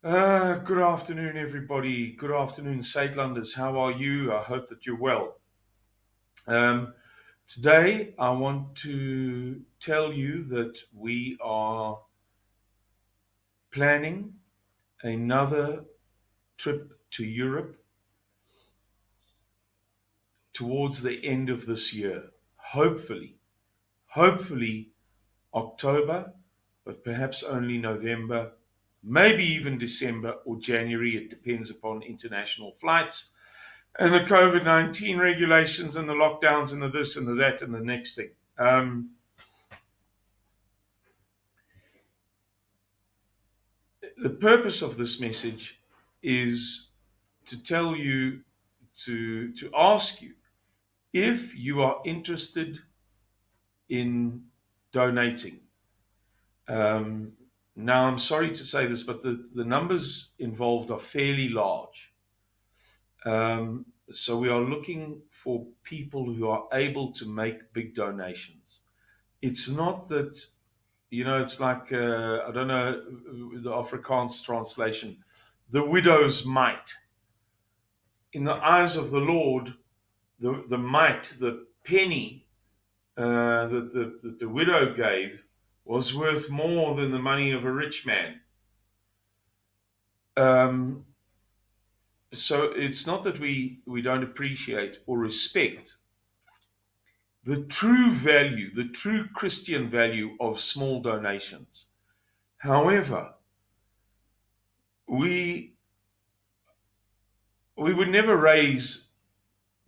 Good afternoon, everybody. Good afternoon, Saidlanders. How are you? I hope that you're well. Um, Today, I want to tell you that we are planning another trip to Europe towards the end of this year. Hopefully October, but perhaps only November, maybe even December or January. It depends upon international flights and the COVID-19 regulations and the lockdowns and the this and the that and the next thing. The purpose of this message is to tell you, to ask you if you are interested in donating. Um, Now, I'm sorry to say this, but the numbers involved are fairly large. So we are looking for people who are able to make big donations. It's not that, it's like, I don't know the Afrikaans translation, the widow's mite. In the eyes of the Lord, the mite, the penny that the widow gave was worth more than the money of a rich man. Um, so it's not that we don't appreciate or respect the true value, the true Christian value of small donations. However, we we would never raise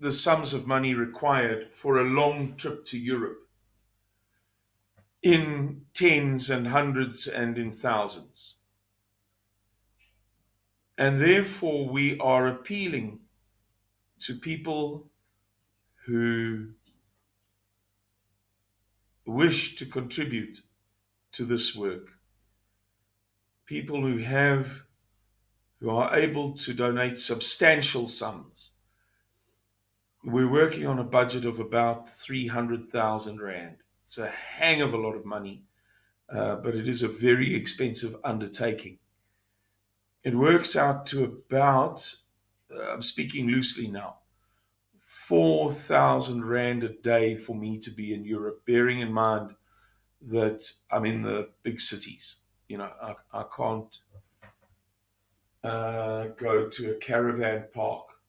the sums of money required for a long trip to Europe in tens and hundreds and in thousands. And therefore, we are appealing to people who wish to contribute to this work, people who are able to donate substantial sums. We're working on a budget of about 300,000 Rand. It's a hang of a lot of money, but it is a very expensive undertaking. It works out to about, I'm speaking loosely now, 4,000 Rand a day for me to be in Europe, bearing in mind that I'm in the big cities. I can't go to a caravan park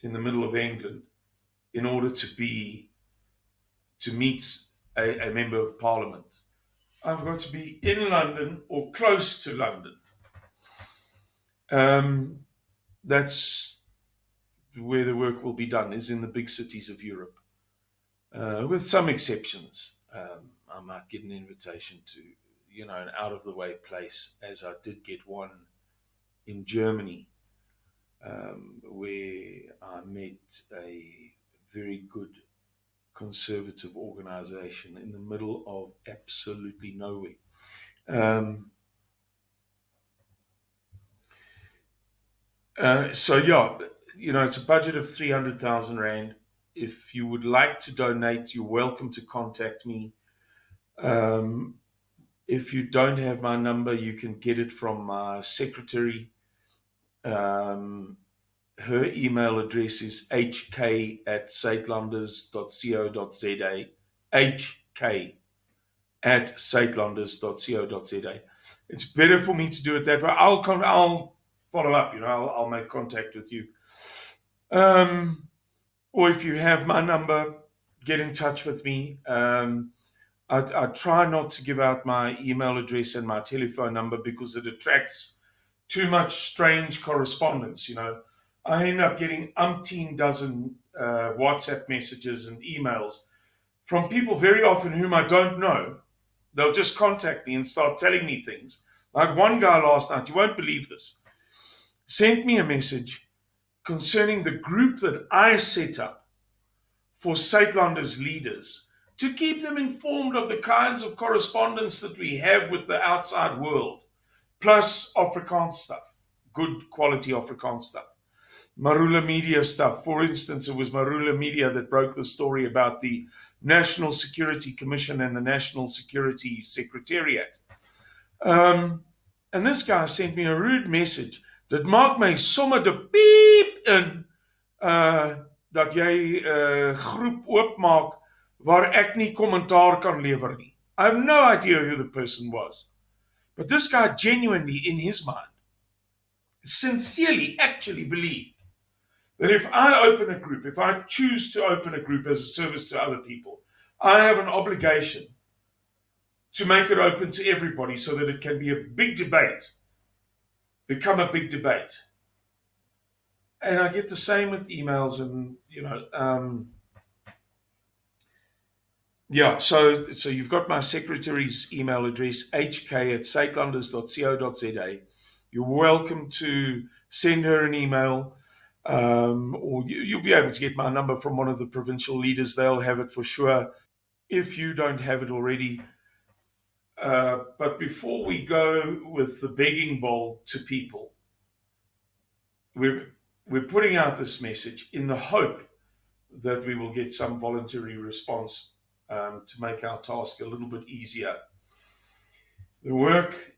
in the middle of England in order to meet a member of parliament. I've got to be in London or close to London. That's where the work will be done, is in the big cities of Europe, with some exceptions. I might get an invitation to, an out of the way place, as I did get one in Germany, where I met a very good conservative organization in the middle of absolutely nowhere. So yeah, it's a budget of 300,000 Rand. If you would like to donate, you're welcome to contact me. If you don't have my number, you can get it from my secretary. Her email address is hk@saitlanders.co.za. hk@saitlanders.co.za. It's better for me to do it that way. I'll follow up. I'll make contact with you. Or if you have my number, get in touch with me. I try not to give out my email address and my telephone number because it attracts too much strange correspondence. I end up getting umpteen dozen WhatsApp messages and emails from people very often whom I don't know. They'll just contact me and start telling me things. Like one guy last night, you won't believe this, sent me a message concerning the group that I set up for Saitlanders leaders to keep them informed of the kinds of correspondence that we have with the outside world, plus Afrikaans stuff, good quality Afrikaans stuff. Marula Media stuff. For instance, it was Marula Media that broke the story about the National Security Commission and the National Security Secretariat. And this guy sent me a rude message. Dit maak my sommer de piep in dat jy 'n groep oopmaak waar ek nie kommentaar kan lewer nie. I have no idea who the person was. But this guy genuinely, in his mind, sincerely actually believed that if I open a group, if I choose to open a group as a service to other people, I have an obligation to make it open to everybody so that it can be a big debate, become a big debate. And I get the same with emails and, so you've got my secretary's email address, hk@sakelanders.co.za. You're welcome to send her an email, or you'll be able to get my number from one of the provincial leaders. They'll have it for sure if you don't have it already. But before we go with the begging bowl to people, we're putting out this message in the hope that we will get some voluntary response to make our task a little bit easier. The work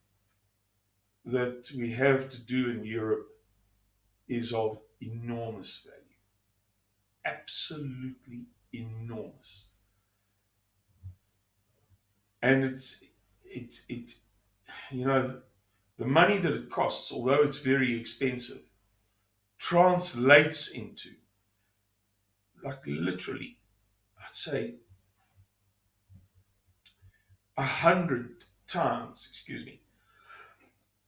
that we have to do in Europe is of enormous value, absolutely enormous. And it the money that it costs, although it's very expensive, translates into, like, literally, I'd say 100 times,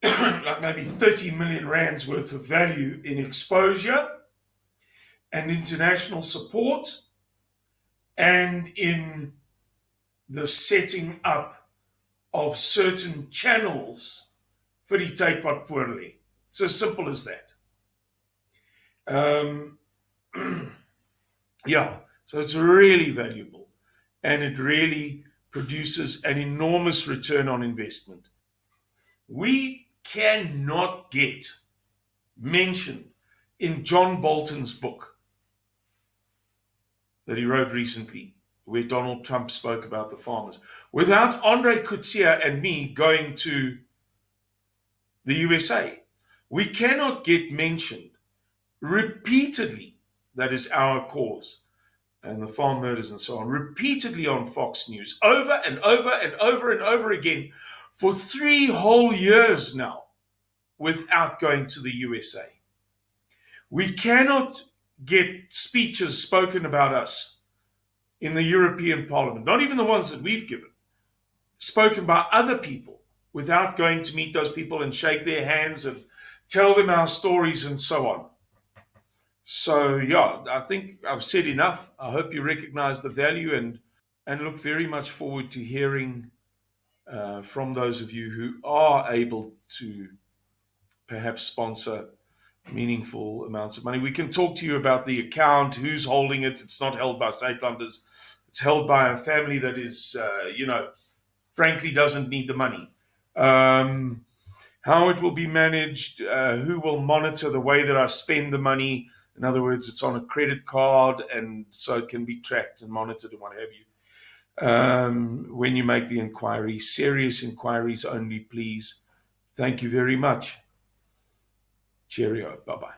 like maybe 30 million rands worth of value in exposure and international support and in the setting up of certain channels vir die tyd wat voor lê. It's as simple as that. So it's really valuable and it really produces an enormous return on investment. We cannot get mentioned in John Bolton's book that he wrote recently, where Donald Trump spoke about the farmers, without Andre Coetzee and me going to the USA. We cannot get mentioned repeatedly, that is our cause, and the farm murders and so on, repeatedly on Fox News, over and over and over and over again, for 3 whole years now, without going to the USA. We cannot get speeches spoken about us in the European Parliament, not even the ones that we've given, spoken by other people, without going to meet those people and shake their hands and tell them our stories and so on. So, I think I've said enough. I hope you recognize the value and look very much forward to hearing from those of you who are able to perhaps sponsor meaningful amounts of money. We can talk to you about the account, who's holding it. It's not held by Sakelanders. It's held by a family that is, frankly doesn't need the money. How it will be managed, who will monitor the way that I spend the money. In other words, it's on a credit card, and so it can be tracked and monitored and what have you. When you make the inquiry, serious inquiries only, please. Thank you very much. Cheerio. Bye-bye.